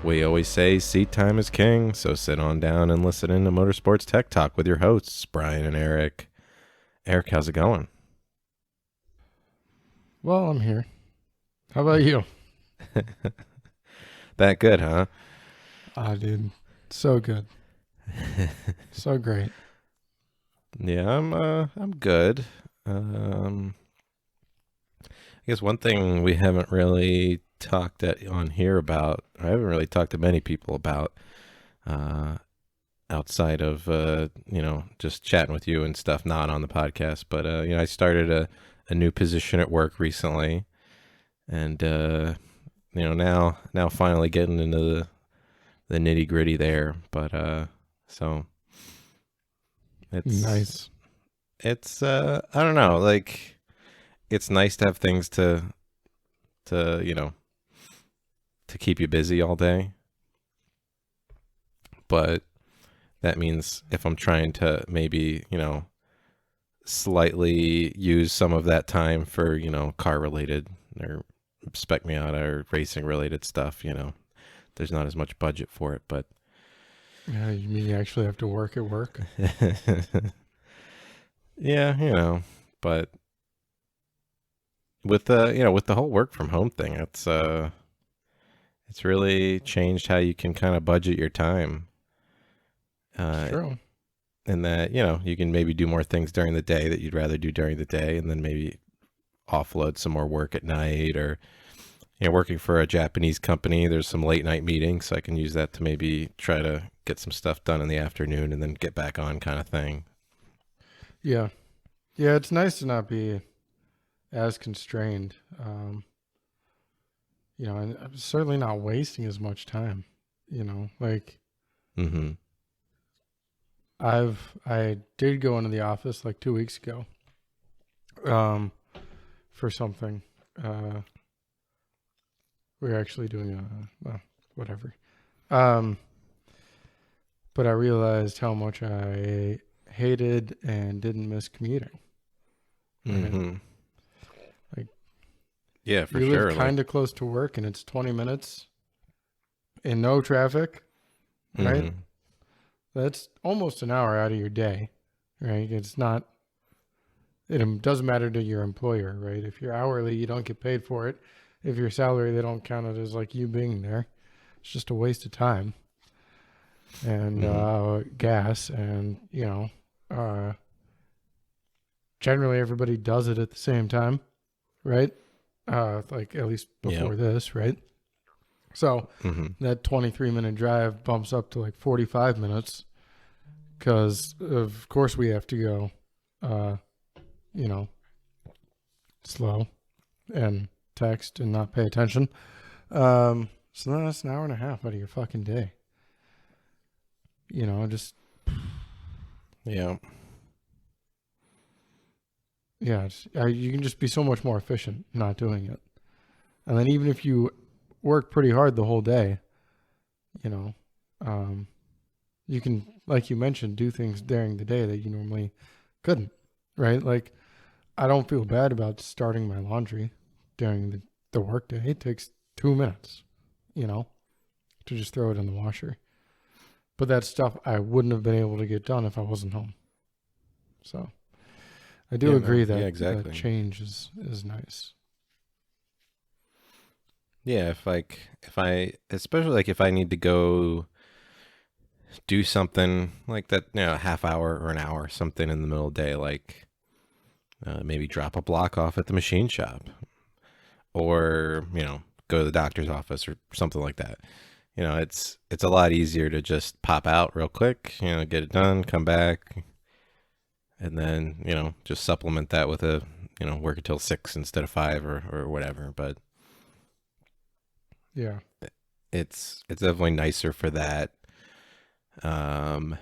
We always say seat time is king, so sit on down and listen in to Motorsports Tech Talk with your hosts, Brian and Erik. Erik, how's it going? Well, I'm here. How about you? That good, huh? Dude, so good. So great. Yeah, I'm good. I guess one thing we haven't really talked on here about, I haven't really talked to many people about, uh, outside of just chatting with you and stuff, not on the podcast. But I started a new position at work recently, and now finally getting into the nitty gritty there. But so Nice. it's I don't know, like it's nice to have things to to keep you busy all day, but that means if I'm trying to maybe slightly use some of that time for car related or spec Miata or racing related stuff, there's not as much budget for it. But Yeah, you mean you actually have to work at work? yeah, but with the whole work from home thing, it's really changed how you can kind of budget your time. True. And that you can maybe do more things during the day that you'd rather do during the day, and then maybe offload some more work at night. Or working for a Japanese company, there's some late night meetings, so I can use that to maybe try to get some stuff done in the afternoon and then get back on, kind of thing. Yeah. Yeah, it's nice to not be as constrained. And I'm certainly not wasting as much time. Like Mm-hmm. I did go into the office like 2 weeks ago, for something. We're actually doing whatever. Um, but I realized how much I hated and didn't miss commuting. Right? Mm-hmm. Like, Yeah, for you live sure. kind of close to work and it's 20 minutes in no traffic, right? Mm-hmm. That's almost an hour out of your day, right? It doesn't matter to your employer, right? If you're hourly, you don't get paid for it. If you're salary, they don't count it as like you being there. It's just a waste of time and gas. And, generally everybody does it at the same time, right? Like at least Yeah. before this, right? So Mm-hmm. that 23-minute drive bumps up to like 45 minutes because, of course, we have to go, slow and text and not pay attention. So that's an hour and a half out of your fucking day. Just, Yeah. yeah, you can just be so much more efficient not doing it. And then even if you work pretty hard the whole day, you can, like you mentioned, do things during the day that you normally couldn't, right? Like, I don't feel bad about starting my laundry during the work day. It takes 2 minutes, to just throw it in the washer. But that stuff I wouldn't have been able to get done if I wasn't home. So I do agree Yeah, that exactly. that change is nice. Yeah, if I especially like if I need to go do something like that, a half hour or an hour, something in the middle of the day, like maybe drop a block off at the machine shop, or go to the doctor's office or something like that. It's a lot easier to just pop out real quick, get it done, come back, and then just supplement that with a work until 6 instead of 5 or whatever. But Yeah. it's definitely nicer for that. And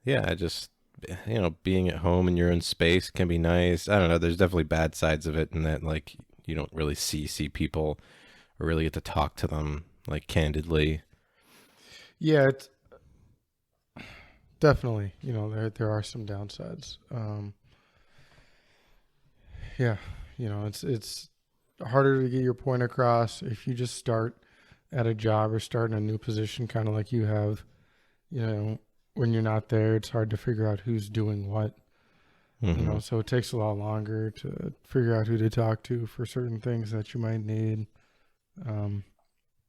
yeah, I just being at home in your own space can be nice. I don't know, there's definitely bad sides of it in that, like, you don't really see people or really get to talk to them like candidly. Yeah, it's definitely, there are some downsides. Yeah, it's harder to get your point across if you just start at a job or start in a new position, kind of like you have. You know, when you're not there, it's hard to figure out who's doing what. You Mm-hmm. know, so it takes a lot longer to figure out who to talk to for certain things that you might need.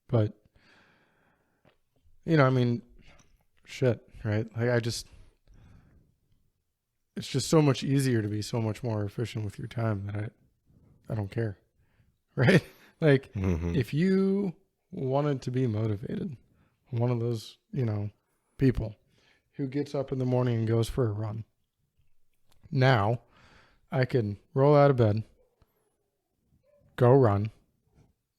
But you know, I mean, shit, right? Like it's just so much easier to be so much more efficient with your time that I don't care, right? Like, Mm-hmm. if you wanted to be motivated, one of those, you know, people who gets up in the morning and goes for a run. Now, I could roll out of bed, go run,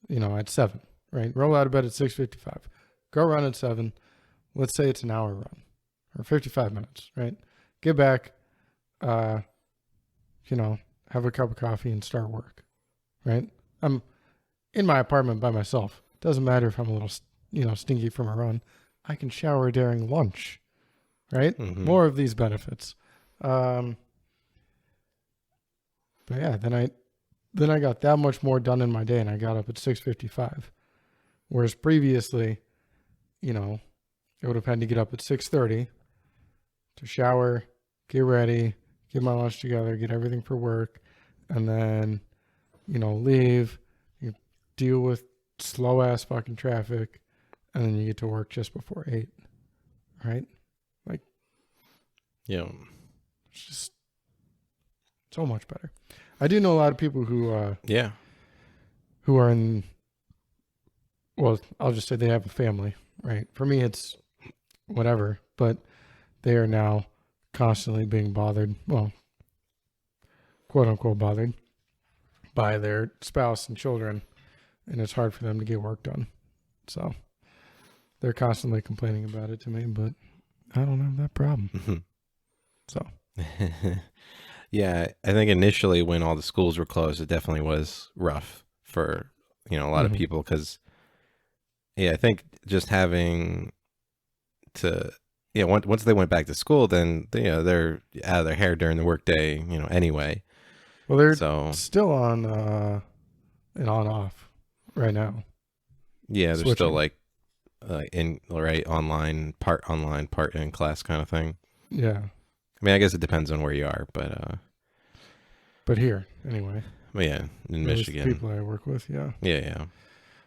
you know, at 7, right? Roll out of bed at 6:55. Go run at 7. Let's say it's an hour run or 55 minutes, right? Get back, uh, you know, have a cup of coffee and start work, right? I'm in my apartment by myself. Doesn't matter if I'm a little, you know, stinky from a run. I can shower during lunch, right? Mm-hmm. More of these benefits. But yeah, then I got that much more done in my day, and I got up at 6:55. Whereas previously, you know, I would have had to get up at 6:30 to shower, get ready, get my lunch together, get everything for work, and then, you know, leave, you deal with slow ass fucking traffic, and then you get to work just before 8, right? Like, Yeah. it's just so much better. I do know a lot of people Yeah. who are in, well, I'll just say they have a family, right? For me, it's whatever, but they are now constantly being bothered, well, quote unquote bothered by their spouse and children, and it's hard for them to get work done. So they're constantly complaining about it to me, but I don't have that problem. So Yeah, I think initially when all the schools were closed, it definitely was rough for, you know, a lot of mhm. people because, yeah, I think just having to, you know, once they went back to school, then, you know, they're out of their hair during the workday, you know, anyway. Well, they're So, still on an on off right now, yeah, they're still switching. like in, right, online, part in class kind of thing. Yeah, I mean, I guess it depends on where you are, but here anyway, but yeah, in at least the Michigan. people I work with, yeah. Yeah, yeah.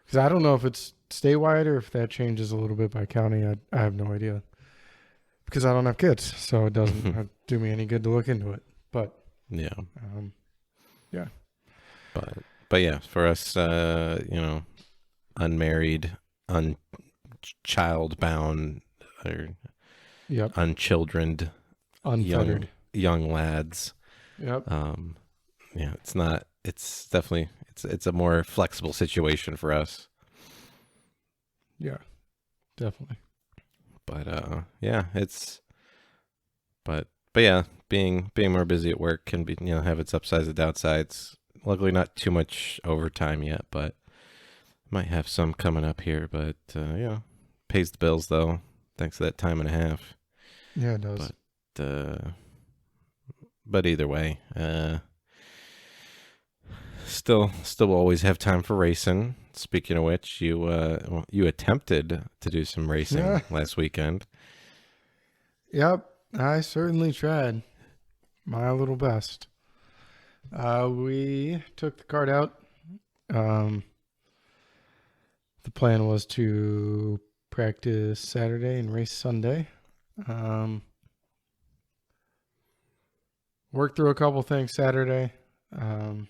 Because I don't know if it's statewide or if that changes a little bit by county. I have no idea because I don't have kids, so it doesn't do me any good to look into it. But Yeah. um, yeah, But yeah, for us, you know, unmarried, unchild bound, or yep, unchildrened young unfettered. lads. Yep, Um, yeah, it's not. It's definitely it's a more flexible situation for us. yeah, definitely. But yeah, it's but yeah, being more busy at work can be, you know, have its upsides and downsides. Luckily, not too much overtime yet, but might have some coming up here. But you know, pays the bills though, thanks to that time and a half. Yeah, it does. But either way, still always have time for racing. Speaking of which, you attempted to do some Yeah, racing last weekend. yep. I certainly tried my little best. We took the cart out. Um, the plan was to practice Saturday and race Sunday. Um, worked through a couple things Saturday. Um,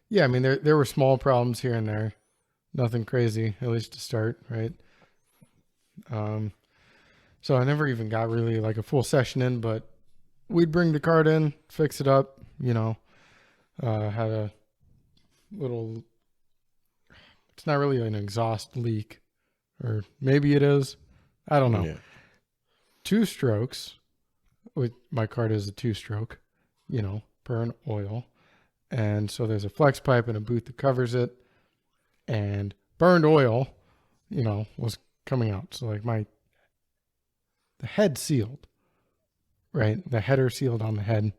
yeah, I mean there were small problems here and there, nothing crazy, at least to start, right? Um, so I never even got really like a full session in, but we'd bring the cart in, fix it up, you know. Had a little. It's not really an exhaust leak, or maybe it is. I don't know. Yeah. 2 strokes. With my cart is a 2-stroke, you know, burn oil. And so there's a flex pipe and a boot that covers it. And burned oil, you know, was coming out. So like the head sealed, right? The header sealed on the head.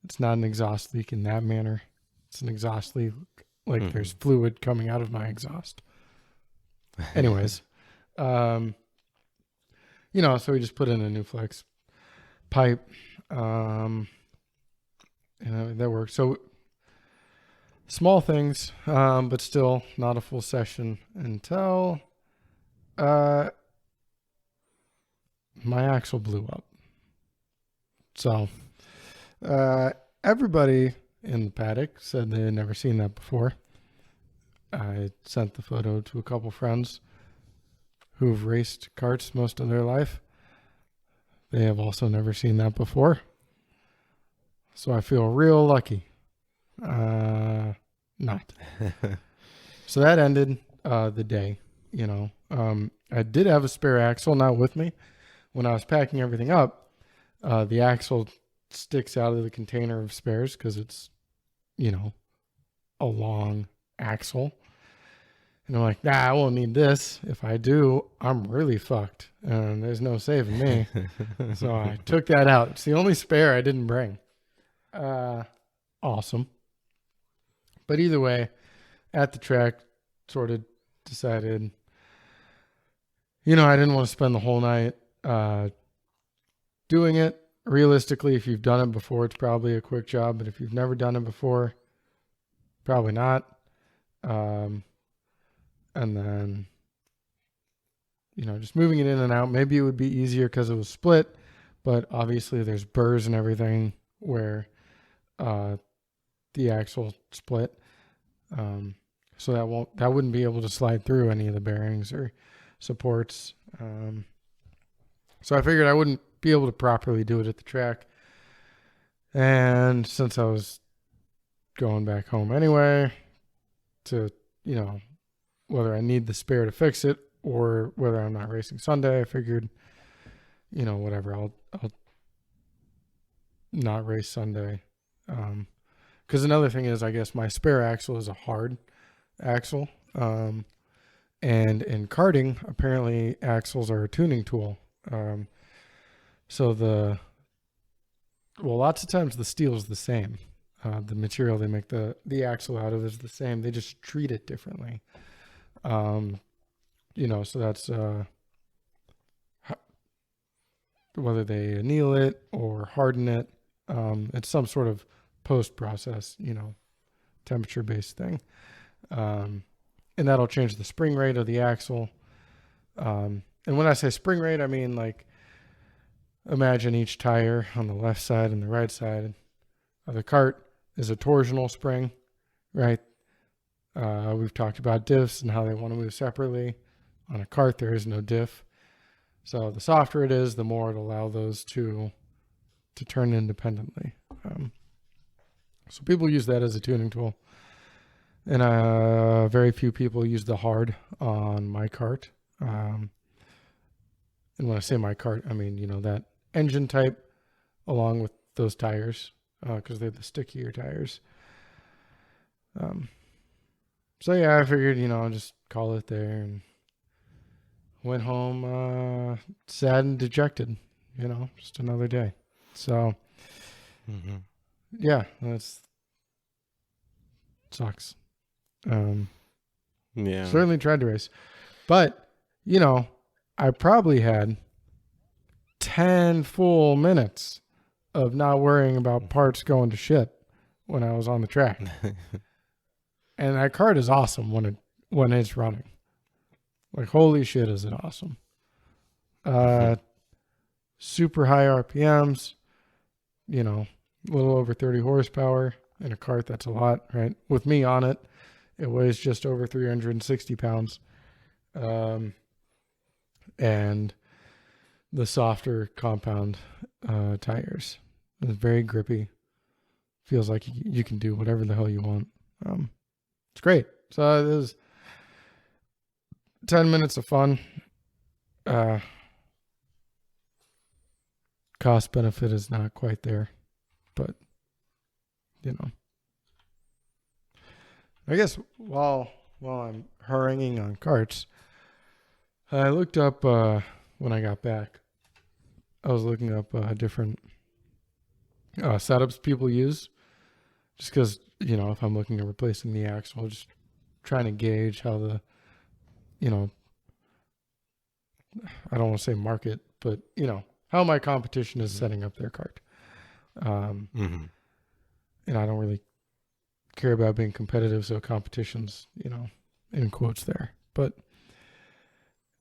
It's not an exhaust leak in that manner. It's an exhaust leak. Like Mm-hmm. there's fluid coming out of my exhaust. Anyways, so we just put in a new flex pipe, and that worked. So small things, but still not a full session until my axle blew up. So everybody in the paddock said they had never seen that before. I sent the photo to a couple friends who've raced karts most of their life. They have also never seen that before. So I feel real lucky. Not. So that ended the day, I did have a spare axle not with me. When I was packing everything up, the axle sticks out of the container of spares because it's, a long axle. And I'm like, I won't need this. If I do, I'm really fucked. And there's no saving me. So I took that out. It's the only spare I didn't bring. Awesome. But either way, at the track, sort of decided, I didn't want to spend the whole night doing it. Realistically, if you've done it before, it's probably a quick job. But if you've never done it before, probably not. And then, just moving it in and out. Maybe it would be easier because it was split. But obviously, there's burrs and everything where the axle split. So that wouldn't be able to slide through any of the bearings or supports. So I figured I wouldn't be able to properly do it at the track. And since I was going back home anyway, to, whether I need the spare to fix it or whether I'm not racing Sunday, I figured, whatever, I'll not race Sunday. Because another thing is, I guess my spare axle is a hard axle. And in karting, apparently axles are a tuning tool. So lots of times the steel is the same. The material they make the axle out of is the same. They just treat it differently. So that's whether they anneal it or harden it. It's some sort of post-process, temperature-based thing. And that'll change the spring rate of the axle. And when I say spring rate, I mean like imagine each tire on the left side and the right side of the kart is a torsional spring, right? We've talked about diffs and how they want to move separately. On a kart, there is no diff. So the softer it is, the more it'll allow those two to turn independently. So people use that as a tuning tool. And very few people use the hard on my kart. And when I say my kart, I mean, that engine type along with those tires because they're the stickier tires. So yeah, I figured, I'll just call it there and went home sad and dejected, just another day. So yeah, that's sucks. Yeah. Certainly tried to race. But, I probably had 10 full minutes of not worrying about parts going to shit when I was on the track. And that kart is awesome when it's running. Like, holy shit, is it awesome. Super high RPMs, a little over 30 horsepower. In a kart, that's a lot, right? With me on it, it weighs just over 360 pounds. And the softer compound tires. It's very grippy. Feels like you can do whatever the hell you want. It's great. So it was 10 minutes of fun. Cost benefit is not quite there, but I guess while I'm haranguing on karts, I looked up when I got back. I was looking up different setups people use, just because if I'm looking at replacing the axle, just trying to gauge how the, you know, I don't want to say market, but how my competition is setting up their kart. Mm-hmm. And I don't really care about being competitive, so competition's, in quotes there. But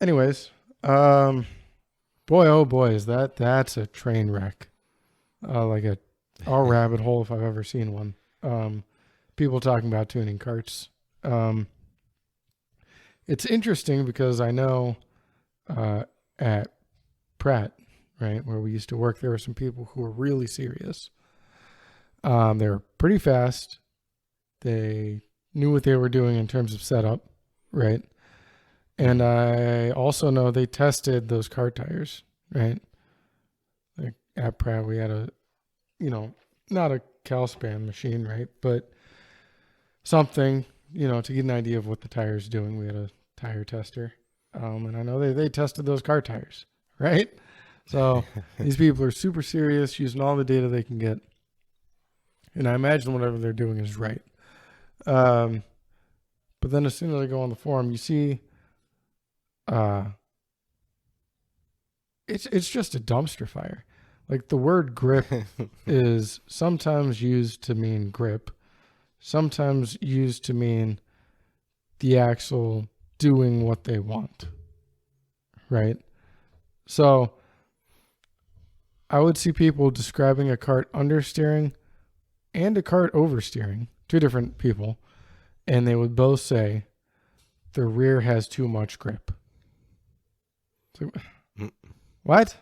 anyways, boy, oh boy, that's a train wreck. Like a rabbit hole if I've ever seen one. People talking about tuning karts. It's interesting because I know at Pratt, right, where we used to work, there were some people who were really serious. They were pretty fast. They knew what they were doing in terms of setup, right? And I also know they tested those kart tires, right? Like at Pratt, we had a, not a Calspan machine, right? But something, to get an idea of what the tire's doing. We had a tire tester. And I know they tested those car tires, right? So these people are super serious, using all the data they can get. And I imagine whatever they're doing is right. But then as soon as I go on the forum, you see it's just a dumpster fire. Like the word grip is sometimes used to mean grip, sometimes used to mean the axle doing what they want, right? So I would see people describing a kart understeering and a kart oversteering, two different people, and they would both say the rear has too much grip. So, what?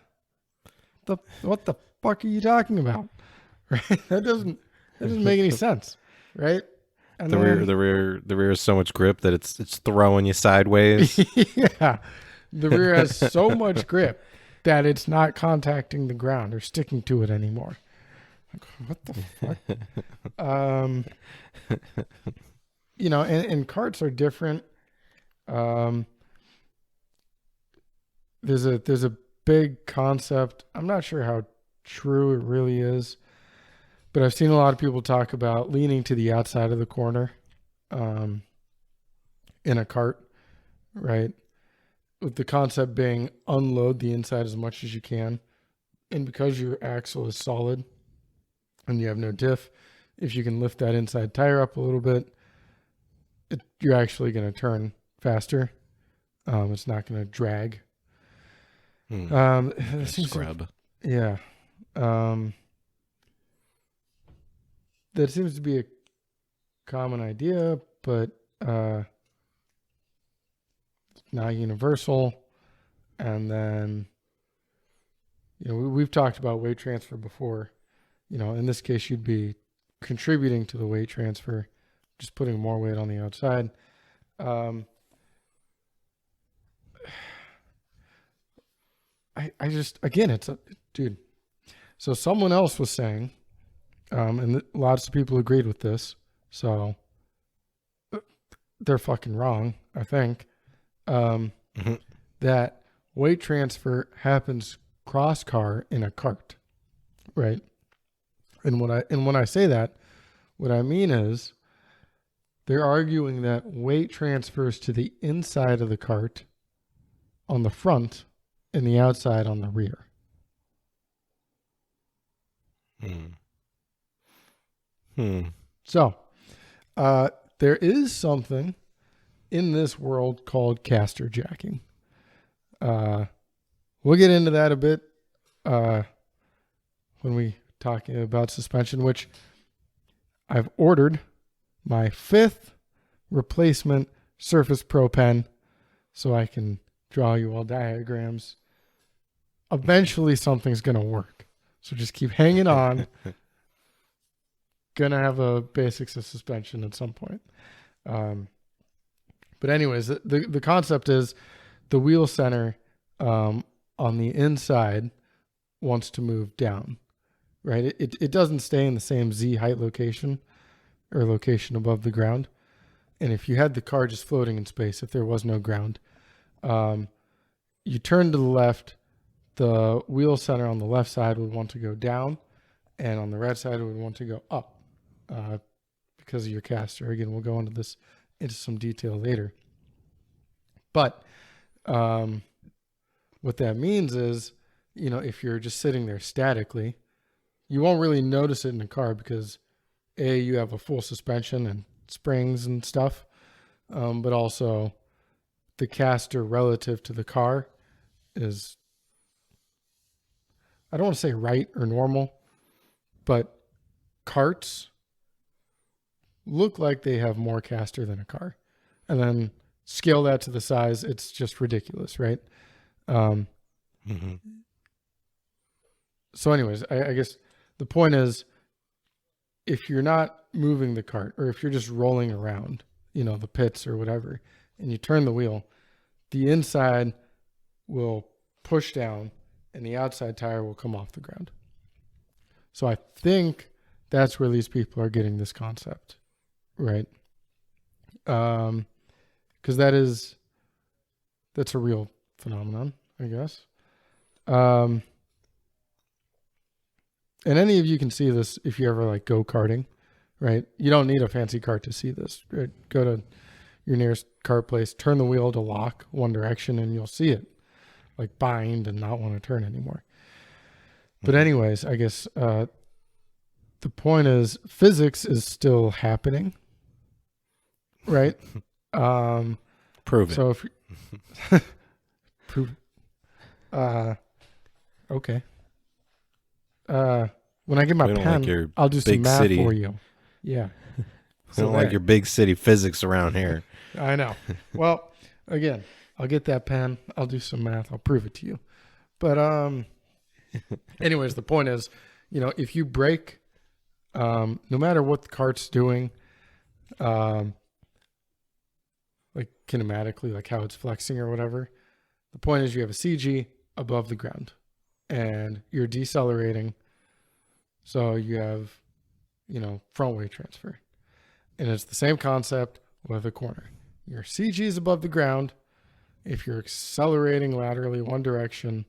What the fuck are you talking about? Right? That doesn't make any sense, right? And the rear is so much grip that it's throwing you sideways. Yeah, the rear has so much grip that it's not contacting the ground or sticking to it anymore. Like, what the fuck? And karts are different. There's a big concept. I'm not sure how true it really is, but I've seen a lot of people talk about leaning to the outside of the corner in a kart, right? With the concept being unload the inside as much as you can. And because your axle is solid and you have no diff, if you can lift that inside tire up a little bit, you're actually going to turn faster. It's not going to drag. Scrub. Yeah. That seems to be a common idea, but not universal. And then, we've talked about weight transfer before. In this case, you'd be contributing to the weight transfer, just putting more weight on the outside. I just, again, dude. So someone else was saying, and lots of people agreed with this, so they're fucking wrong, I think, that weight transfer happens cross car in a kart, right? And when I say that, what I mean is they're arguing that weight transfers to the inside of the kart on the front and the outside on the rear. So, there is something in this world called caster jacking. We'll get into that a bit when we talk about suspension, which I've ordered my 5th replacement Surface Pro pen so I can draw you all diagrams. Eventually something's going to work. So just keep hanging on. Gonna have a basics of suspension at some point. But anyways, the concept is the wheel center on the inside wants to move down, right? It doesn't stay in the same Z height location or location above the ground. And if you had the car just floating in space, if there was no ground, you turn to the left, the wheel center on the left side would want to go down, and on the right side it would want to go up, because of your caster. Again, we'll go into some detail later. But what that means is, if you're just sitting there statically, you won't really notice it in a car because you have a full suspension and springs and stuff, but also the caster relative to the car is, I don't want to say right or normal, but karts look like they have more caster than a car. And then scale that to the size, it's just ridiculous, right? So anyways, I guess the point is, if you're not moving the cart, or if you're just rolling around, the pits or whatever, and you turn the wheel, the inside will push down and the outside tire will come off the ground. So I think that's where these people are getting this concept, right? Because that's a real phenomenon, I guess. And any of you can see this if you ever like go karting, right? You don't need a fancy cart to see this, right? Go to your nearest kart place, turn the wheel to lock one direction, and you'll see it like bind and not want to turn anymore. But anyways, I guess the point is physics is still happening, right? Prove it. So if prove okay. When I get my pen, I'll do some math for you. Yeah. I don't like your big city physics around here. I know. Well, again, I'll get that pen. I'll do some math. I'll prove it to you. But anyways, the point is, if you brake, no matter what the kart's doing, like kinematically, like how it's flexing or whatever, the point is you have a CG above the ground and you're decelerating. So you have, front weight transfer. And it's the same concept with a corner. Your CG is above the ground. If you're accelerating laterally one direction,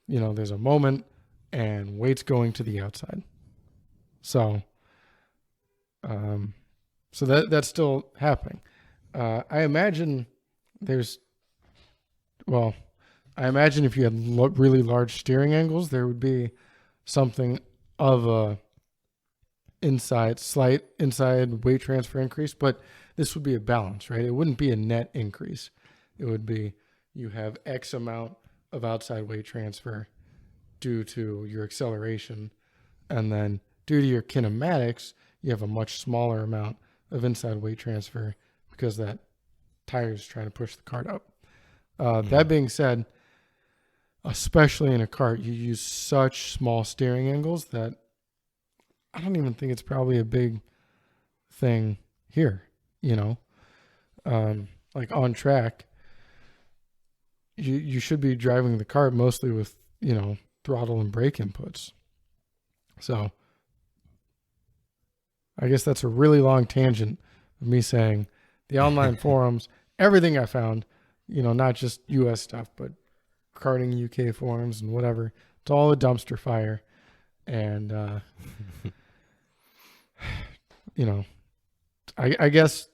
there's a moment and weight's going to the outside. So, that's still happening. I imagine if you had really large steering angles, there would be something of a slight inside weight transfer increase, but this would be a balance, right? It wouldn't be a net increase. It would be, you have X amount of outside weight transfer due to your acceleration, and then due to your kinematics, you have a much smaller amount of inside weight transfer because that tire is trying to push the cart up. That being said, especially in a kart, you use such small steering angles that I don't even think it's probably a big thing here, like on track, you should be driving the kart mostly with, throttle and brake inputs. So I guess that's a really long tangent of me saying the online forums, everything I found, not just US stuff, but karting UK forums and whatever, it's all a dumpster fire. And, I guess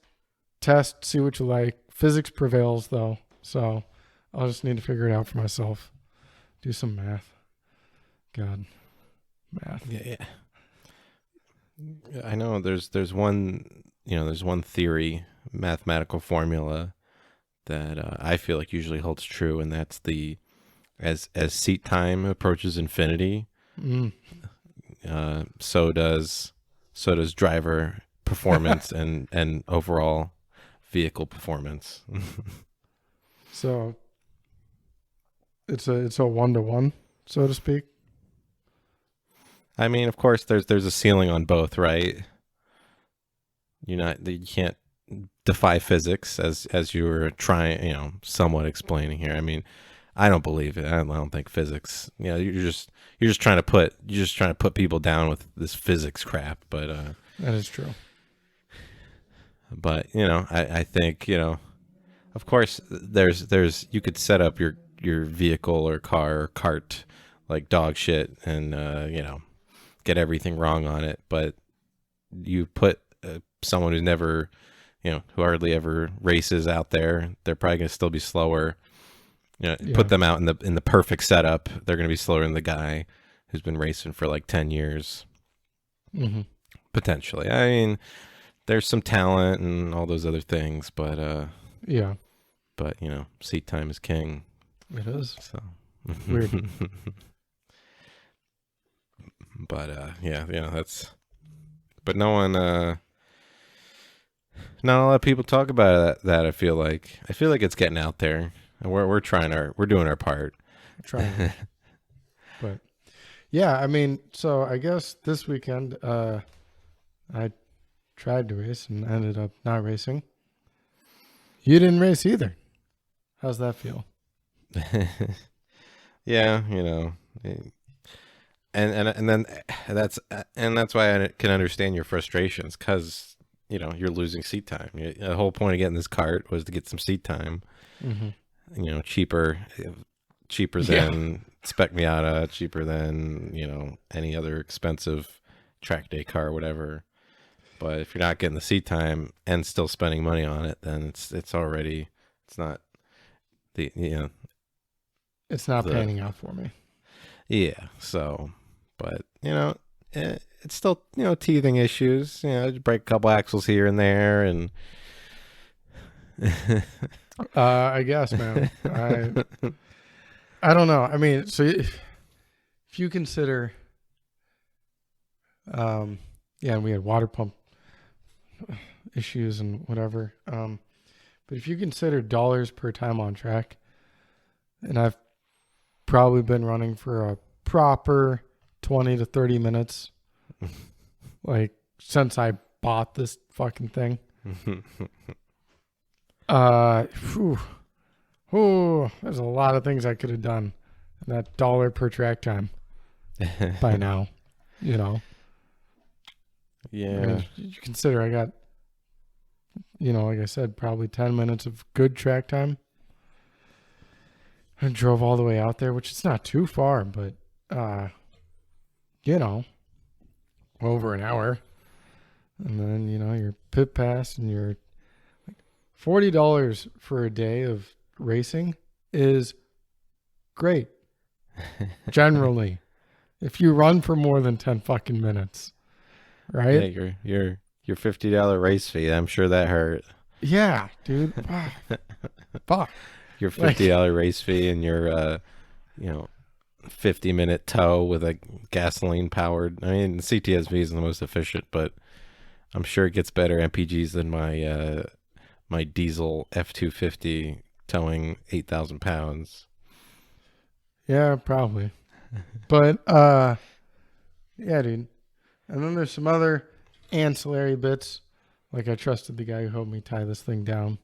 test, see what you like. Physics prevails though. So I'll just need to figure it out for myself. Do some math. God, math. Yeah. I know there's one theory, mathematical formula that I feel like usually holds true. And that's as seat time approaches infinity, so does driver performance and overall vehicle performance. So it's a 1-to-1, so to speak. I mean, of course, there's a ceiling on both, right? You can't defy physics as you were trying, somewhat explaining here. I mean, I don't believe it. I don't think physics. You're just trying to put people down with this physics crap. But that is true. But I think of course, there's you could set up your vehicle or car or kart like dog shit and get everything wrong on it, but you put someone who's never, who hardly ever races out there, they're probably going to still be slower. Put them out in the perfect setup, they're going to be slower than the guy who's been racing for like 10 years. Mm-hmm. Potentially. I mean, there's some talent and all those other things, but seat time is king. It is. So weird. But that's. But no one. Not a lot of people talk about that. I feel like it's getting out there, and we're doing our part. Trying. But yeah, I mean, so I guess this weekend, I tried to race and ended up not racing. You didn't race either. How's that feel? Yeah, and then that's why I can understand your frustrations, because you're losing seat time. The whole point of getting this kart was to get some seat time. Mm-hmm. Cheaper than Spec Miata, cheaper than any other expensive track day car, whatever. But if you're not getting the seat time and still spending money on it, then it's not it's not panning out for me. Yeah. So, but it's still teething issues. Break a couple axles here and there, and I guess, man. I don't know. I mean, so if you consider, and we had water pump issues and whatever. But if you consider dollars per time on track, and I've probably been running for a proper 20 to 30 minutes, like since I bought this fucking thing. There's a lot of things I could have done in that dollar per track time by now, Yeah. I mean, you consider I got, like I said, probably 10 minutes of good track time. I drove all the way out there, which is not too far, but, over an hour. And then, your pit pass and your $40 for a day of racing is great. Generally, if you run for more than 10 fucking minutes, right? Yeah, your $50 race fee, I'm sure that hurt. Yeah, dude. Fuck. Your $50 race fee and your 50-minute tow with a gasoline powered. I mean, CTSV is the most efficient, but I'm sure it gets better MPGs than my diesel F-250 towing 8,000 pounds. Yeah, probably. But yeah, dude. And then there's some other ancillary bits. Like, I trusted the guy who helped me tie this thing down.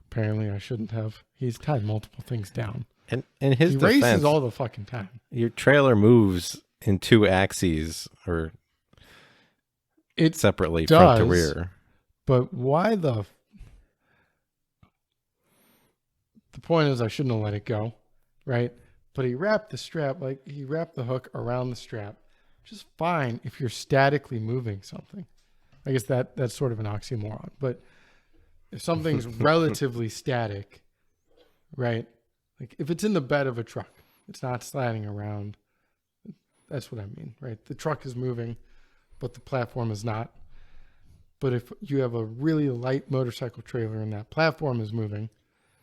Apparently I shouldn't have. He's tied multiple things down. And in his defense, he races all the fucking time. Your trailer moves in 2 axes, or it separately, does, front to rear. But why the point is I shouldn't have let it go, right? But he wrapped the hook around the strap, which is fine if you're statically moving something. I guess that's sort of an oxymoron. But if something's relatively static, right? Like if it's in the bed of a truck, it's not sliding around. That's what I mean, right? The truck is moving, but the platform is not. But if you have a really light motorcycle trailer and that platform is moving,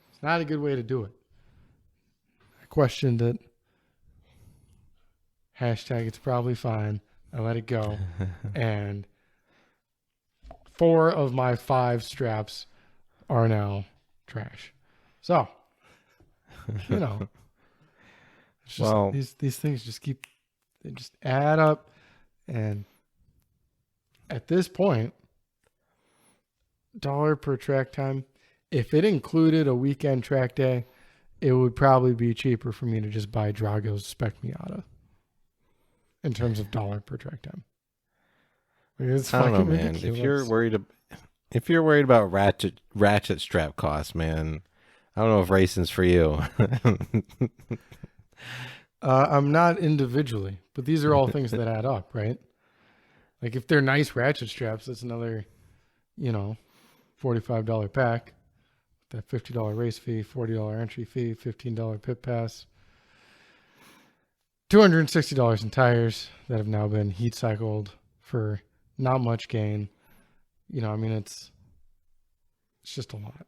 it's not a good way to do it. I questioned it. Hashtag it's probably fine. I let it go. And 4 of my 5 straps are now trash. So, it's just, well, these things just they just add up. And at this point, $1 per track time, if it included a weekend track day, it would probably be cheaper for me to just buy Drago's Spec Miata in terms of $1 per track time. It's I don't know, man. Ridiculous. If you're worried about ratchet strap costs, man, I don't know if racing's for you. I'm not individually, but these are all things that add up, right? Like if they're nice ratchet straps, that's another, you know, $45 pack. That $50 race fee, $40 entry fee, $15 pit pass, $260 in tires that have now been heat cycled for not much gain. You know, I mean, it's just a lot.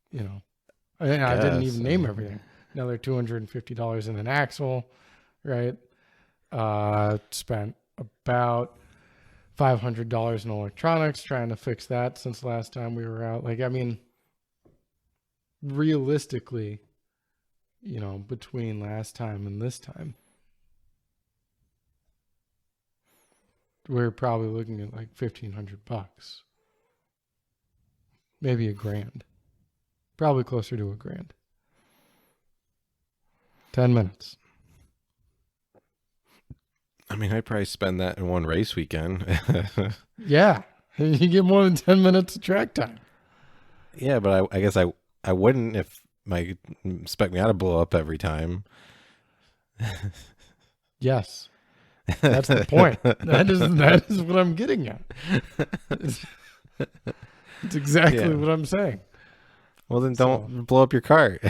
You know, I didn't even name everything. Another $250 in an axle, right? Spent about $500 in electronics trying to fix that since last time we were out. Like, I mean, realistically, you know, between last time and this time, we're probably looking at like $1,500, maybe $1,000, probably closer to $1,000. 10 minutes. I mean, I'd probably spend that in one race weekend. Yeah, you get more than 10 minutes of track time. Yeah, but I guess I wouldn't if my expect me out to blow up every time. Yes, that's the point. That is what I'm getting at. It's exactly Yeah. what I'm saying. Well, then don't blow up your cart.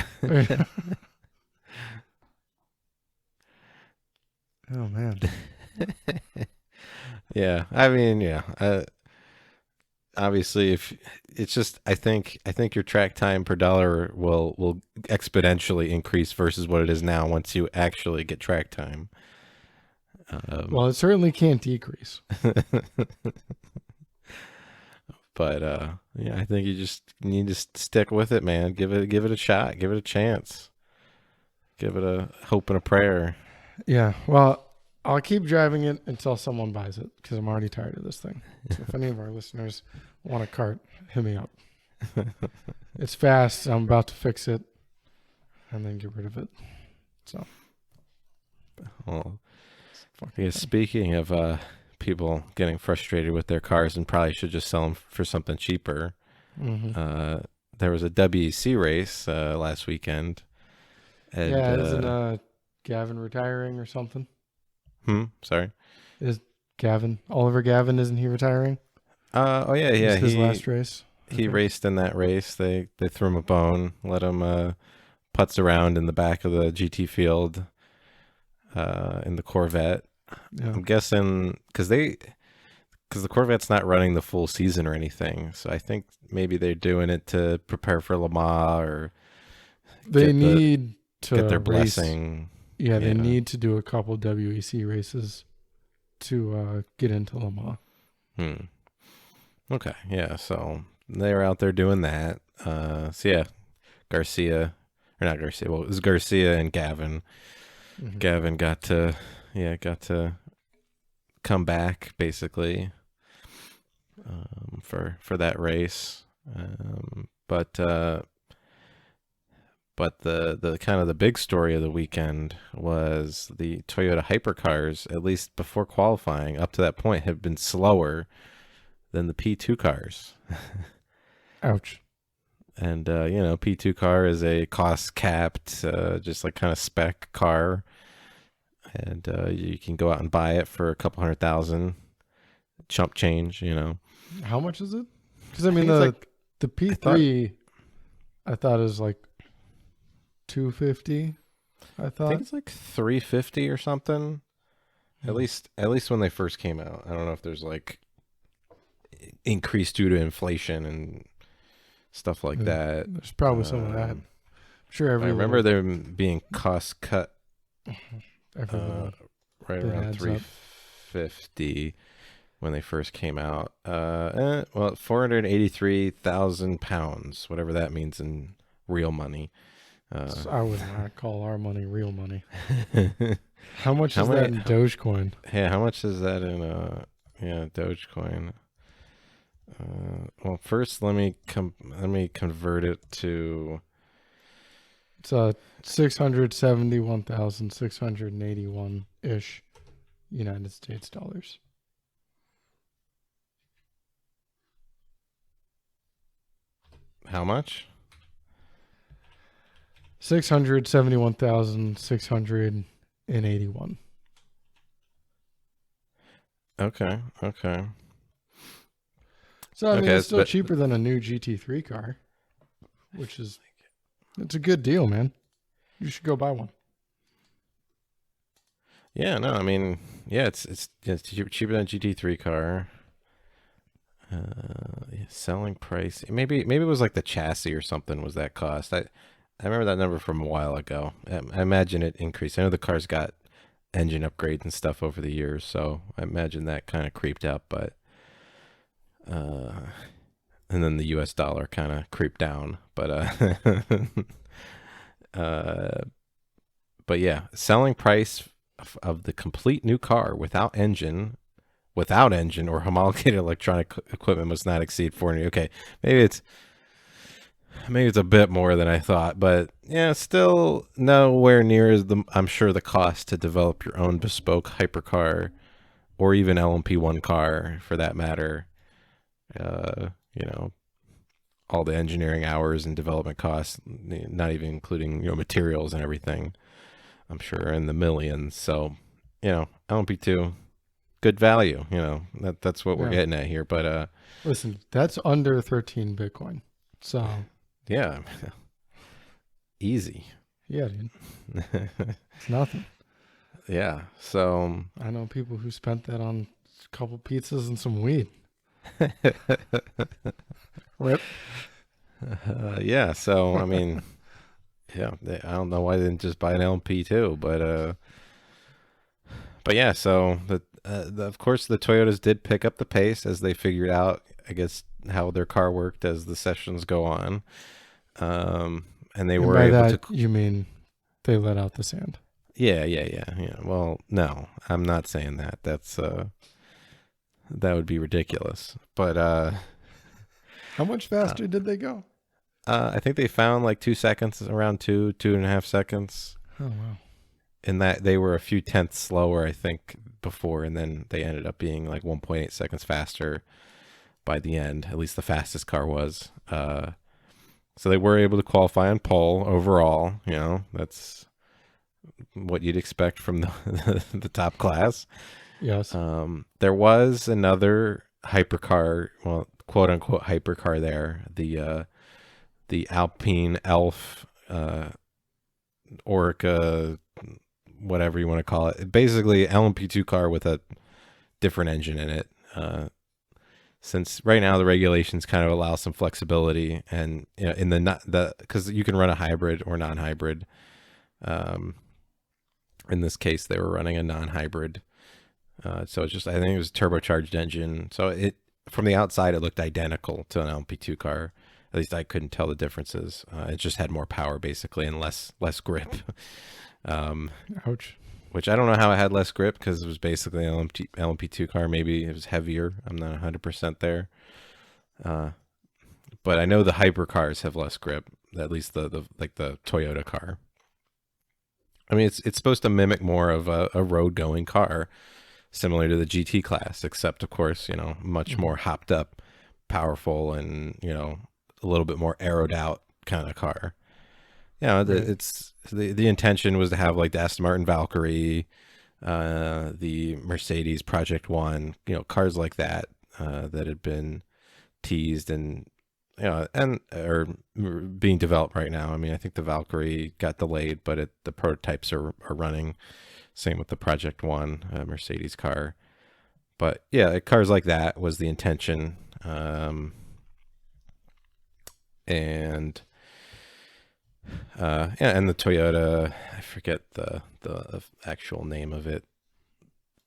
Oh man. Yeah, I mean, yeah. Obviously, if it's just, I think your track time per dollar will exponentially increase versus what it is now once you actually get track time. Well, it certainly can't decrease. But yeah, I think you just need to stick with it, man. Give it a shot. Give it a chance. Give it a hope and a prayer. Yeah. Well, I'll keep driving it until someone buys it because I'm already tired of this thing. So if any of our listeners want a cart, hit me up. It's fast. I'm about to fix it and then get rid of it. So. Well, yeah, speaking of people getting frustrated with their cars and probably should just sell them for something cheaper. Mm-hmm. There was a WEC race last weekend. And, yeah, isn't Gavin retiring or something? Sorry. Is Oliver Gavin, isn't he retiring? Oh yeah, yeah. His last race. He raced in that race. They threw him a bone, let him putz around in the back of the GT field in the Corvette. Yeah. I'm guessing because the Corvette's not running the full season or anything, so I think maybe they're doing it to prepare for Le Mans or they need to get their race. blessing. Yeah, they need to do a couple WEC races to get into Le Mans. Okay, yeah. So they're out there doing that. So yeah, Garcia or not Garcia? Well, it was Garcia and Gavin. Mm-hmm. Gavin got to come back basically for that race, but the kind of the big story of the weekend was the Toyota Hypercars, at least before qualifying up to that point, have been slower than the P2 cars. Ouch. And P2 car is a cost capped, just like kind of spec car. And you can go out and buy it for a couple $100,000 chump change, How much is it? Because I mean the P3 I thought is like $250. I think it's like $350 or something. At least when they first came out. I don't know if there's like increase due to inflation and stuff like that. There's probably some of that. I'm sure I remember them being cost cut right around $350 when they first came out. Well, 483,000 pounds, whatever that means in real money. So I would not call our money real money. How much is that in Dogecoin? Yeah, how much is that in Dogecoin? Well, first let me convert it to. It's 671,681 ish United States dollars. How much? 671,681. Okay. Okay. So I mean, Okay. it's still cheaper than a new GT3 car, which is it's a good deal, man. You should go buy one. Yeah. No. I mean, yeah. It's cheaper than a GT3 car. Yeah, selling price. Maybe it was like the chassis or something was that cost. I remember that number from a while ago. I imagine it increased. I know the car's got engine upgrades and stuff over the years, so I imagine that kind of creeped up. But uh, and then the U.S. dollar kind of creeped down. But uh, but yeah, selling price of the complete new car without engine or homologated electronic equipment must not exceed 400. Okay, maybe it's a bit more than I thought, but yeah, still nowhere near as I'm sure the cost to develop your own bespoke hypercar or even LMP1 car for that matter. You know, all the engineering hours and development costs, not even including materials and everything. I'm sure in the millions. So, LMP2 good value. That's what we're Yeah. getting at here. But Listen, that's under 13 Bitcoin. So yeah, easy. yeah, dude, it's nothing. Yeah. So I know people who spent that on a couple pizzas and some weed. Rip. yeah. So I mean, yeah. I don't know why they didn't just buy an LMP too, but yeah. So of course the Toyotas did pick up the pace as they figured out, I guess, how their car worked as the sessions go on. And they And were by able that, to. you mean they let out the sand. Yeah. Well, no, I'm not saying that. That would be ridiculous. But How much faster did they go? I think they found like 2 seconds, around 2.5 seconds. Oh, wow. In that they were a few tenths slower, I think, before, and then they ended up being like 1.8 seconds faster by the end. At least the fastest car was. So they were able to qualify on pole overall. That's what you'd expect from the top class. Yes. There was another hypercar, well, quote unquote hypercar there, the Alpine Elf Orica, whatever you want to call it. Basically, LMP2 car with a different engine in it. Since right now the regulations kind of allow some flexibility, and in the because you can run a hybrid or non-hybrid. In this case, they were running a non-hybrid. So it's just, I think it was a turbocharged engine. So from the outside, it looked identical to an LMP2 car. At least I couldn't tell the differences. It just had more power basically and less grip. Ouch. Which I don't know how it had less grip because it was basically an LMP2 car. Maybe it was heavier. I'm not 100% there. But I know the hypercars have less grip. At least the like the Toyota car. I mean, it's supposed to mimic more of a road going car, similar to the GT class, except of course, much more hopped up, powerful, and a little bit more aeroed out kind of car. Right. It's the intention was to have like the Aston Martin Valkyrie, the Mercedes Project One, cars like that that had been teased and and are being developed right now. I mean, I think the Valkyrie got delayed, but the prototypes are running. Same with the Project One Mercedes car. But yeah, cars like that was the intention. And and the Toyota, I forget the actual name of it,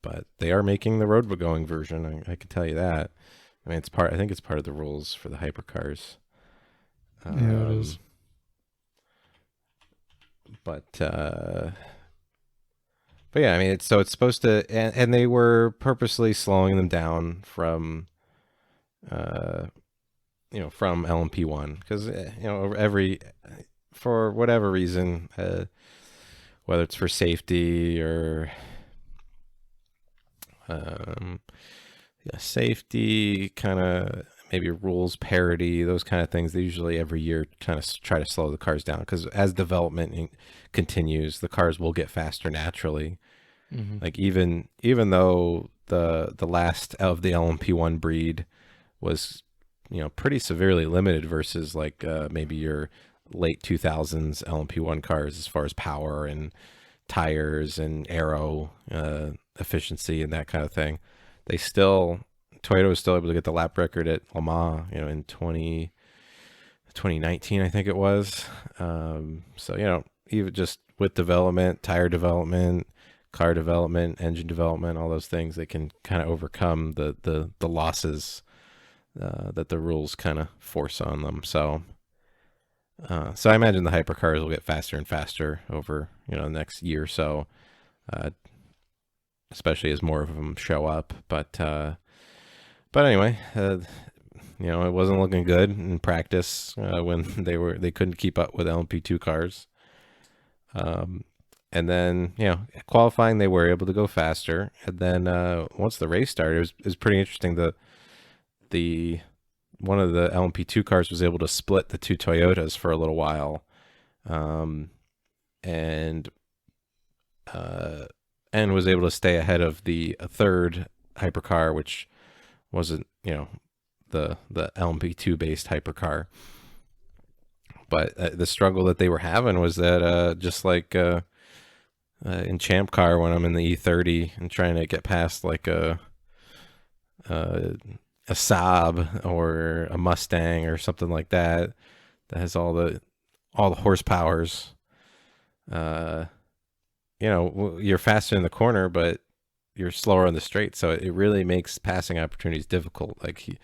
but they are making the road going version. I can tell you that. I mean, I think it's part of the rules for the hypercars. Yeah, it is. But yeah, I mean, it's supposed to, and they were purposely slowing them down from, from LMP1 because for whatever reason, whether it's for safety or safety, kind of maybe rules parity, those kind of things. They usually every year kind of try to slow the cars down because as development continues, the cars will get faster naturally. Mm-hmm. Like even though the last of the LMP1 breed was, pretty severely limited versus like maybe your late 2000s LMP1 cars as far as power and tires and aero efficiency and that kind of thing. Toyota was still able to get the lap record at Le Mans, in 2019, I think it was. So, even just with development, tire development, car development, engine development, all those things, they can kind of overcome the losses that the rules kind of force on them. So I imagine the hypercars will get faster and faster over, the next year or so, especially as more of them show up. But anyway, it wasn't looking good in practice when they couldn't keep up with LMP2 cars. And then, qualifying, they were able to go faster. And then once the race started, it was pretty interesting. The one of the LMP2 cars was able to split the two Toyotas for a little while, and was able to stay ahead of the third hypercar, which wasn't, the LMP2 based hypercar. But the struggle that they were having was that just like in Champ Car, when I'm in the E30 and trying to get past like a Saab or a Mustang or something like that has all the horsepowers, you're faster in the corner, but you're slower on the straight. So it really makes passing opportunities difficult. Like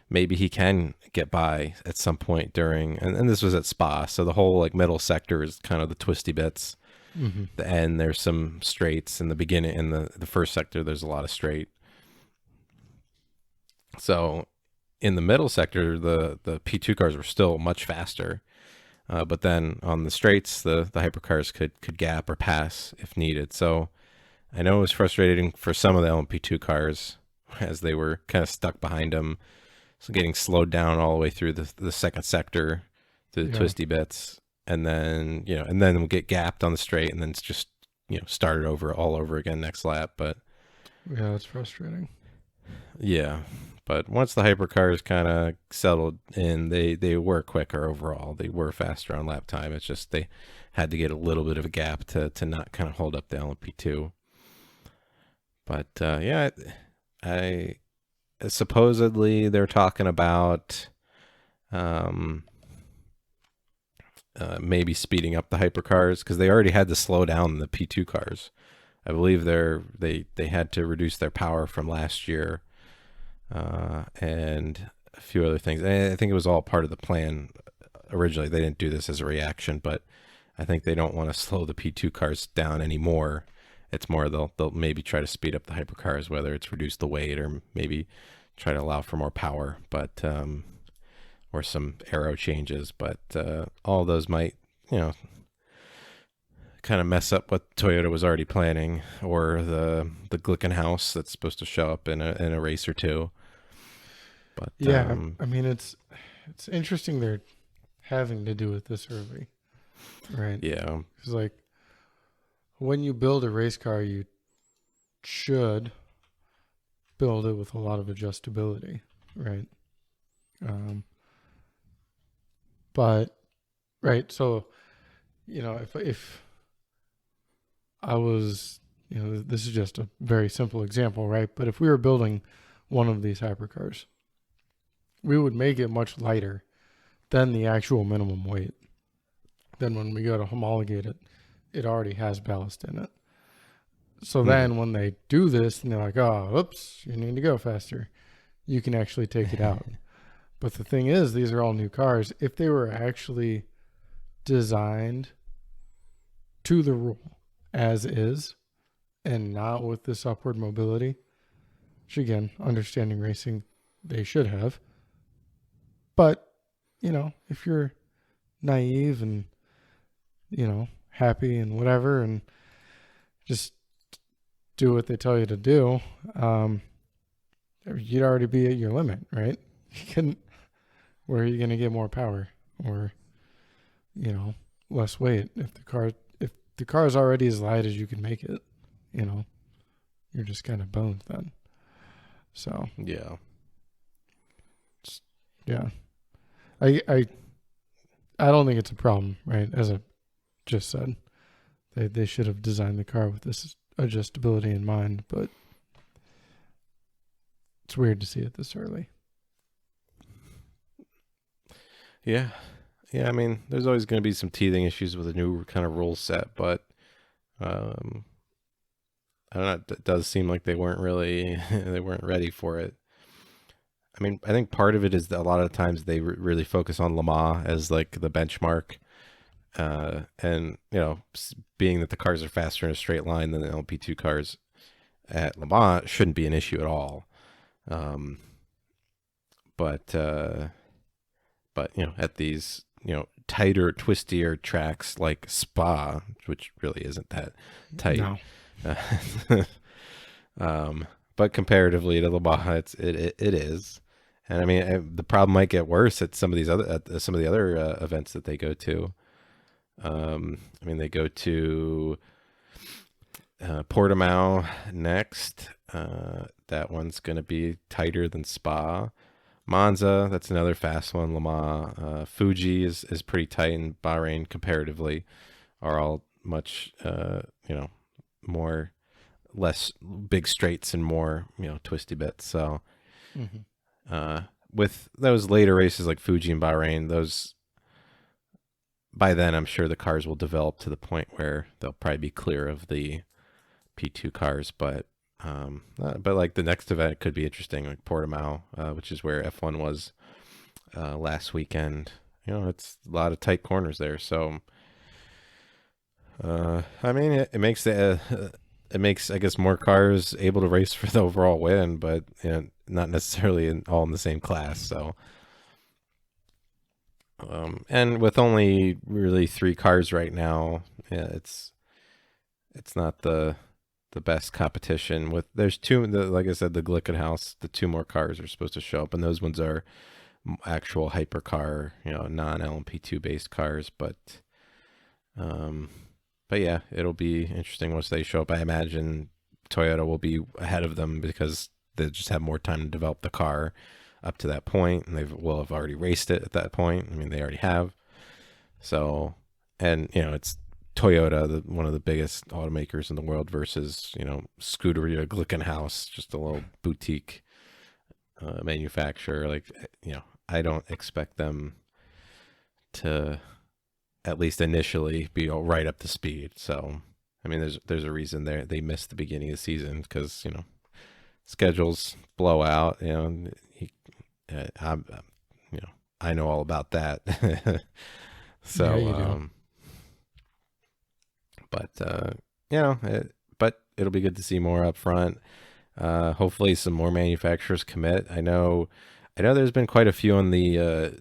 maybe he can get by at some point during, and this was at Spa. So the whole like middle sector is kind of the twisty bits. Mm-hmm. The end, there's some straights. In the beginning, in the first sector, there's a lot of straight. So in the middle sector, the P2 cars were still much faster. But then on the straights, the hypercars could gap or pass if needed. So I know it was frustrating for some of the LMP2 cars as they were kind of stuck behind them, so getting slowed down all the way through the second sector to the twisty bits, and then we'll get gapped on the straight, and then it's just started all over again next lap. But yeah, it's frustrating. Yeah, but once the hypercars kind of settled in, they were quicker overall. They were faster on lap time. It's just they had to get a little bit of a gap to not kind of hold up the LMP2. But I supposedly they're talking about maybe speeding up the hypercars because they already had to slow down the P2 cars. I believe they had to reduce their power from last year, and a few other things. And I think it was all part of the plan originally. They didn't do this as a reaction, but I think they don't want to slow the P2 cars down anymore. It's more they'll maybe try to speed up the hypercars, whether it's reduce the weight or maybe try to allow for more power, but or some aero changes. But all those might kind of mess up what Toyota was already planning, or the Glickenhaus that's supposed to show up in a race or two. But yeah, I mean it's interesting they're having to do it this early, right? Yeah, because like when you build a race car, you should build it with a lot of adjustability, right? But right, so if I was, this is just a very simple example, right? But if we were building one of these hypercars, we would make it much lighter than the actual minimum weight. Then when we go to homologate it, it already has ballast in it. So then when they do this and they're like, oh, oops, you need to go faster, you can actually take it out. But the thing is, these are all new cars. If they were actually designed to the rule as is and not with this upward mobility, which again, understanding racing, they should have. But, if you're naive and, happy and whatever and just do what they tell you to do, you'd already be at your limit, right? Where are you going to get more power or, less weight? If the car is already as light as you can make it, you're just kind of boned then. So Yeah. yeah, I I I don't think it's a problem, right? As I just said, they should have designed the car with this adjustability in mind, but it's weird to see it this early. Yeah. Yeah, I mean, there's always going to be some teething issues with a new kind of rule set, but um, I don't know. It does seem like they weren't really they weren't ready for it. I mean, I think part of it is that a lot of times they really focus on Le Mans as like the benchmark, and being that the cars are faster in a straight line than the LP2 cars at Le Mans shouldn't be an issue at all. Um, but at these tighter, twistier tracks like Spa, which really isn't that tight. No. Uh, but comparatively to Le Mans, it is. And I mean, the problem might get worse at some of these other some of the other events that they go to. I mean, they go to Portimao next. That one's going to be tighter than Spa. Monza, that's another fast one. Le Mans, Fuji is pretty tight, in Bahrain comparatively are all much more less big straights and more twisty bits. So Mm-hmm. with those later races like Fuji and Bahrain, those by then I'm sure the cars will develop to the point where they'll probably be clear of the P2 cars, but like the next event could be interesting, like Portimao, which is where F1 was last weekend. It's a lot of tight corners there. So, I mean, it makes, I guess, more cars able to race for the overall win, but not necessarily all in the same class. So, and with only really 3 cars right now, yeah, it's not the best competition. With there's two, like I said, the Glickenhaus, the 2 more cars are supposed to show up, and those ones are actual hypercar, non LMP2 based cars. Um, but yeah, it'll be interesting once they show up. I imagine Toyota will be ahead of them because they just have more time to develop the car up to that point, and they will have already raced it at that point. I mean, they already have. So, and it's Toyota, one of the biggest automakers in the world, versus Scuderia Glickenhaus, just a little boutique manufacturer. Like I don't expect them to, at least initially, be all right up to speed. So, I mean, there's a reason they missed the beginning of the season because schedules blow out. And I'm I know all about that. Yeah, So, you do. but but it'll be good to see more up front. Hopefully, some more manufacturers commit. I know. There's been quite a few on the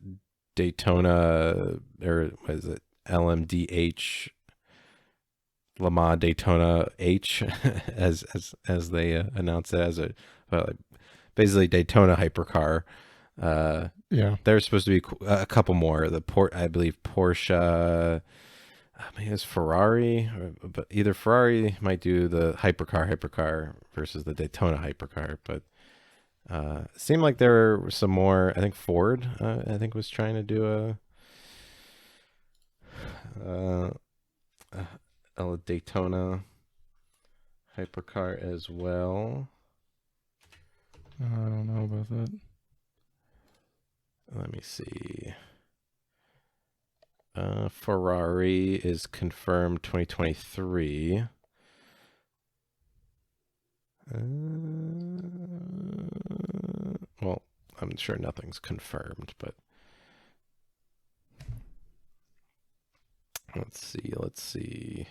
Daytona, or what is it, LMDH, Le Mans Daytona H, as they announced it as a, well, basically Daytona hypercar. Yeah. There's supposed to be a couple more. I believe Porsche. Maybe it's Ferrari, but either Ferrari might do the hypercar versus the Daytona hypercar. But it seemed like there were some more. I think Ford, I think, was trying to do uh, a Daytona hypercar as well. I don't know about that. Let me see. Ferrari is confirmed 2023. Well, I'm sure nothing's confirmed, but let's see.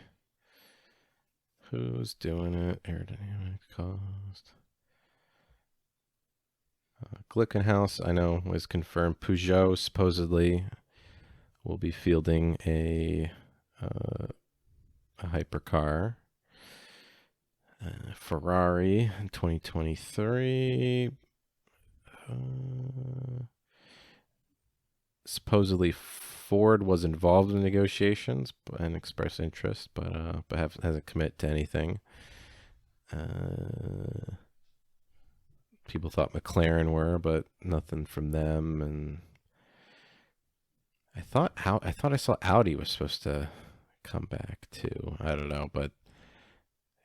Who's doing it? Aerodynamic cost. Glickenhaus, I know, was confirmed. Peugeot supposedly will be fielding a hypercar. Ferrari in 2023. Supposedly Ford was involved in negotiations and expressed interest, but hasn't committed to anything. people thought McLaren were, but nothing from them. And I thought I saw Audi was supposed to come back too. I don't know, but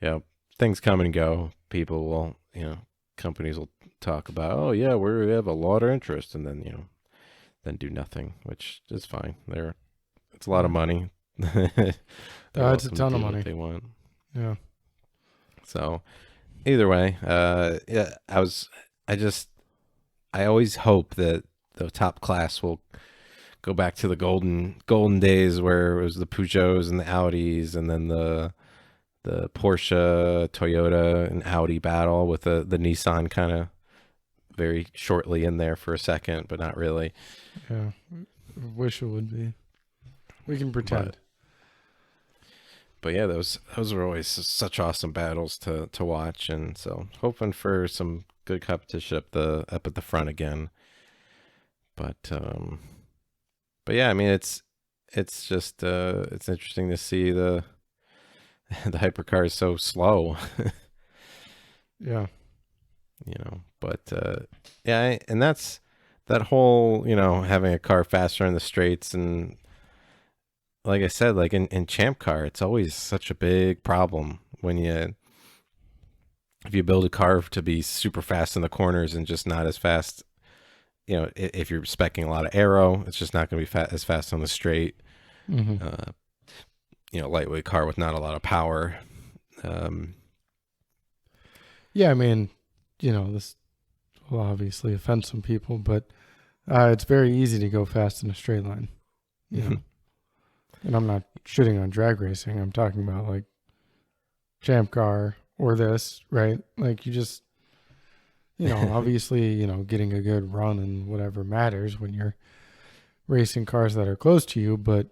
yeah, things come and go. People will, companies will talk about, oh yeah, we have a lot of interest, and then then do nothing, which is fine. It's a lot of Yeah. money. They're It's a welcome to ton of do what money. they want. Yeah. So either way, yeah, I always hope that the top class will go back to the golden days where it was the Peugeots and the Audis, and then the Porsche, Toyota, and Audi battle with the Nissan kind of very shortly in there for a second, but not really. Yeah. Wish it would be. We can pretend. But yeah, those were always such awesome battles to watch, and so hoping for some good competition up at the front again. But yeah, I mean it's just it's interesting to see the the hypercar is so slow, Yeah. But yeah, and that's that whole having a car faster in the straights, and like I said, like in Champ Car, it's always such a big problem when if you build a car to be super fast in the corners and just not as fast. If you're specking a lot of aero, it's just not going to be as fast on the straight. Hmm. Uh, lightweight car with not a lot of power. Um, Yeah, I mean, this will obviously offend some people, but it's very easy to go fast in a straight line. You know, and I'm not shitting on drag racing. I'm talking about like Champ Car or this, right? Like you just, obviously, getting a good run and whatever matters when you're racing cars that are close to you, but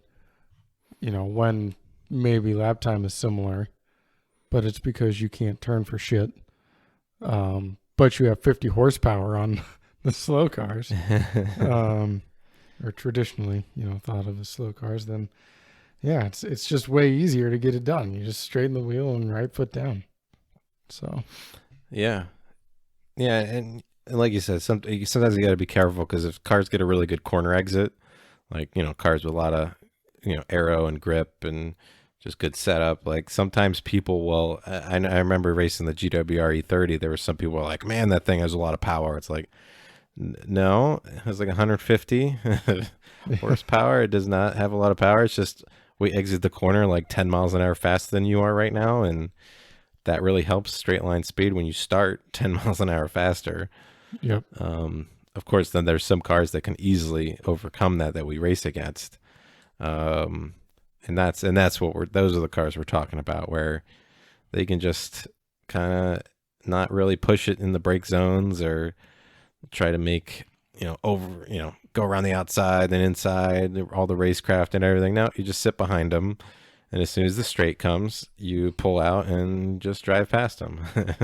when maybe lap time is similar, but it's because you can't turn for shit. But you have 50 horsepower on the slow cars, or traditionally, thought of as slow cars. Then, yeah, it's just way easier to get it done. You just straighten the wheel and right foot down. So, yeah, yeah, and like you said, sometimes you got to be careful because if cars get a really good corner exit, like cars with a lot of aero and grip and just good setup. Like sometimes people will. I remember racing the GWR E30. There were some people who were like, "Man, that thing has a lot of power." It's like, no, it has like 150 horsepower. It does not have a lot of power. It's just we exit the corner like 10 miles an hour faster than you are right now, and that really helps straight line speed when you start 10 miles an hour faster. yep. Of course, then there's some cars that can easily overcome that we race against. And that's what those are the cars we're talking about, where they can just kind of not really push it in the brake zones or try to make go around the outside and inside all the racecraft and everything. No, you just sit behind them, and as soon as the straight comes, you pull out and just drive past them.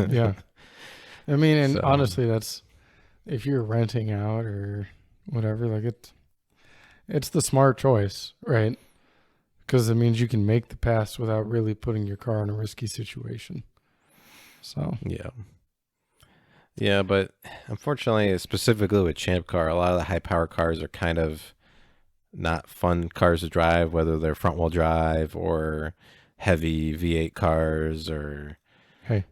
Yeah. I mean, and So, honestly, that's if you're renting out or whatever, like it's the smart choice, right? Because it means you can make the pass without really putting your car in a risky situation. So, yeah, but unfortunately, specifically with Champ Car, a lot of the high power cars are kind of not fun cars to drive, whether they're front wheel drive or heavy V8 cars or hey,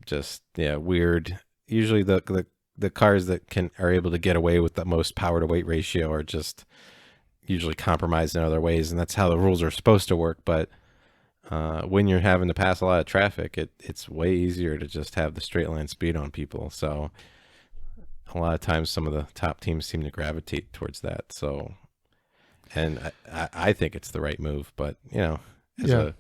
just weird. Usually the cars that are able to get away with the most power to weight ratio are just usually compromised in other ways, and that's how the rules are supposed to work. But when you're having to pass a lot of traffic, it's way easier to just have the straight line speed on people. So a lot of times some of the top teams seem to gravitate towards that. So, and I think it's the right move, but as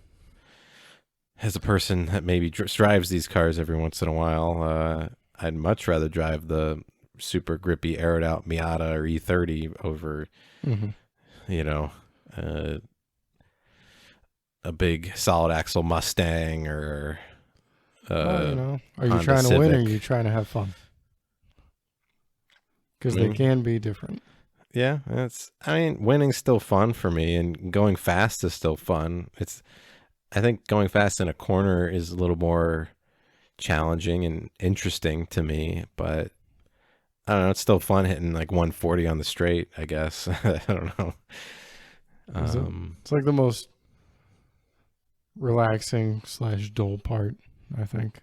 a person that maybe drives these cars every once in a while, I'd much rather drive the super grippy, aeroed out Miata or E30 over, a big solid axle Mustang or are you Honda trying to win or are Civic. you trying to have fun? Because I they mean, can be different. yeah, winning's still fun for me, and going fast is still fun. I think going fast in a corner is a little more challenging and interesting to me, but I don't know. It's still fun hitting like 140 on the straight, I guess. I don't know. It's like the most relaxing / dull part, I think.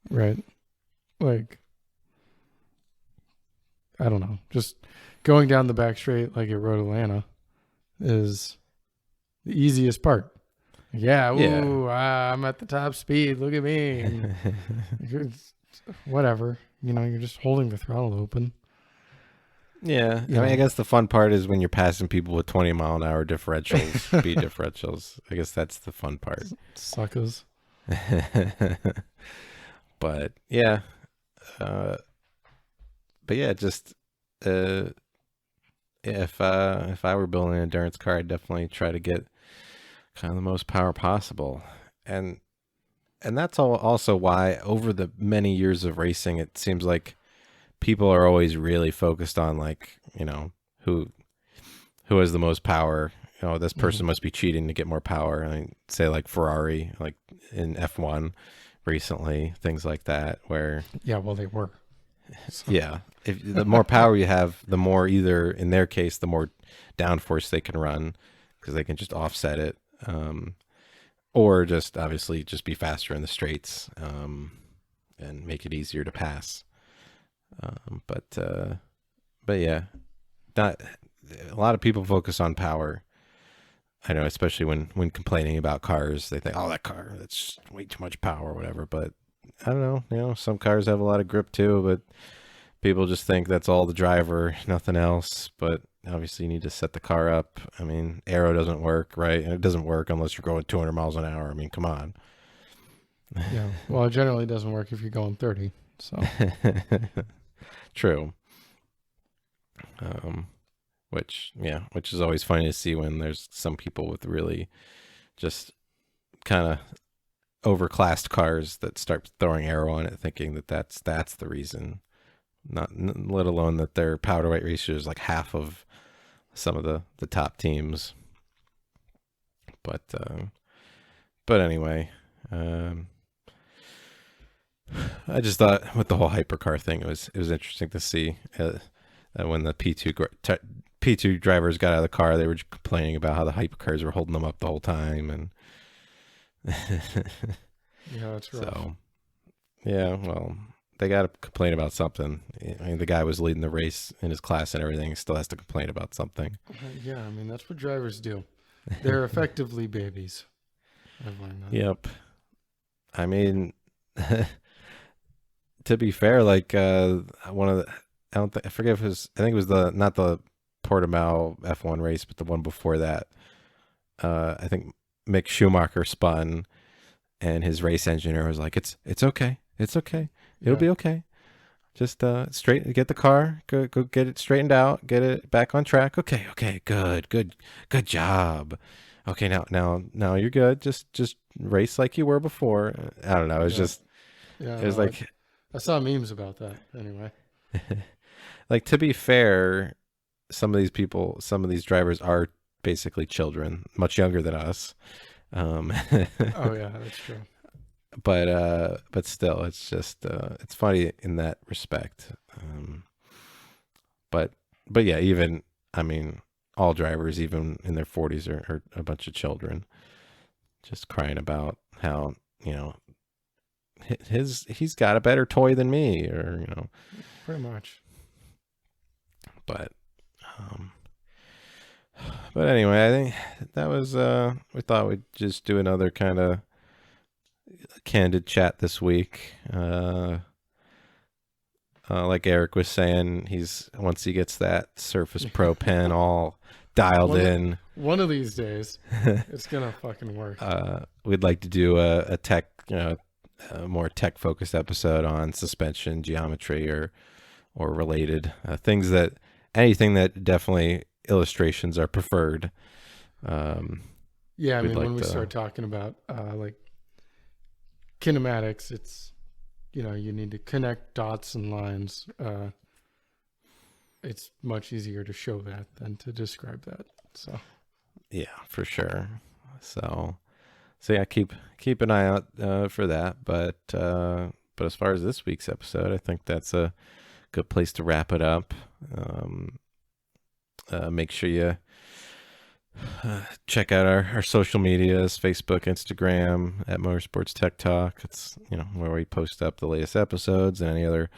Right? Like, I don't know. Just going down the back straight like at Road Atlanta is the easiest part. Yeah, Yeah. ooh, I'm at the top speed. Look at me. And whatever. You're just holding the throttle open. Yeah. I mean, I guess the fun part is when you're passing people with 20-mile-an-hour differentials, speed differentials. I guess that's the fun part. Suckers. But yeah. But yeah, just if I were building an endurance car, I'd definitely try to get kind of the most power possible. And that's also why over the many years of racing, it seems like people are always really focused on like, who has the most power. This person must be cheating to get more power. I mean, say like Ferrari, like in F1 recently, things like that, where yeah, well, they were. So. Yeah, if the more power you have, the more, either in their case, the more downforce they can run because they can just offset it, or just obviously just be faster in the straights, and make it easier to pass. But yeah, not a lot of people focus on power. I know, especially when complaining about cars, they think, "Oh, that car, that's way too much power," or whatever. But I don't know. Some cars have a lot of grip too, but people just think that's all the driver, nothing else. But obviously, you need to set the car up. I mean, aero doesn't work, right? And it doesn't work unless you're going 200 miles an hour. I mean, come on. Yeah. Well, it generally doesn't work if you're going 30. So. True. Which is always funny to see when there's some people with really just kind of overclassed cars that start throwing aero on it, thinking that that's the reason. Not let alone that their power to weight ratio is like half of some of the top teams. But anyway, I just thought with the whole hypercar thing, it was interesting to see when the P2 drivers got out of the car, they were just complaining about how the hypercars were holding them up the whole time, and yeah, that's rough. So, yeah, well, they got to complain about something. I mean, the guy was leading the race in his class and everything. He still has to complain about something. Yeah, I mean, that's what drivers do. They're effectively babies. I've learned that. Yep. I mean, to be fair, like one of the, I forget if it was, I think it was not the Portimao F1 race, but the one before that. I think Mick Schumacher spun, and his race engineer was like, "It's okay, it'll be okay. Just get the car, go get it straightened out, get it back on track. Okay, good job. Okay, now you're good. Just race like you were before." I don't know. It was just, yeah, it was like, I saw memes about that anyway. like, to be fair, some of these drivers are basically children, much younger than us. Oh yeah, that's true. But still, it's just it's funny in that respect. But yeah, even, I mean, all drivers, even in their 40s, are a bunch of children, just crying about how, he's got a better toy than me, or pretty much. But anyway, I think that was we thought we'd just do another kind of candid chat this week. Like Erik was saying, once he gets that Surface Pro pen all dialed in, one of these days it's gonna fucking work. We'd like to do a tech, a more tech focused episode on suspension, geometry, or related things, anything that definitely illustrations are preferred. Yeah, I mean, when we start talking about like kinematics, it's, you need to connect dots and lines. It's much easier to show that than to describe that. So yeah, for sure. So So yeah, keep an eye out for that. But as far as this week's episode, I think that's a good place to wrap it up. Make sure you check out our social medias: Facebook, Instagram at Motorsports Tech Talk. It's where we post up the latest episodes and any other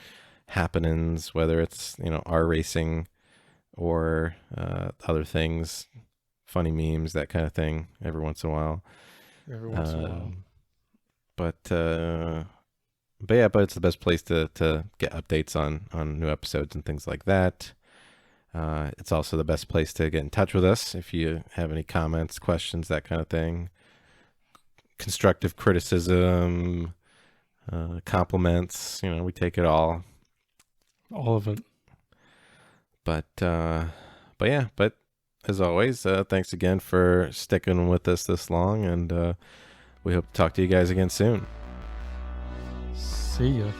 happenings, whether it's our racing or other things, funny memes, that kind of thing, every once in a while. Every once in a while. But yeah, but it's the best place to get updates on new episodes and things like that. It's also the best place to get in touch with us if you have any comments, questions, that kind of thing. Constructive criticism, compliments, we take it all. All of it. But yeah, but as always, thanks again for sticking with us this long, and we hope to talk to you guys again soon. See ya.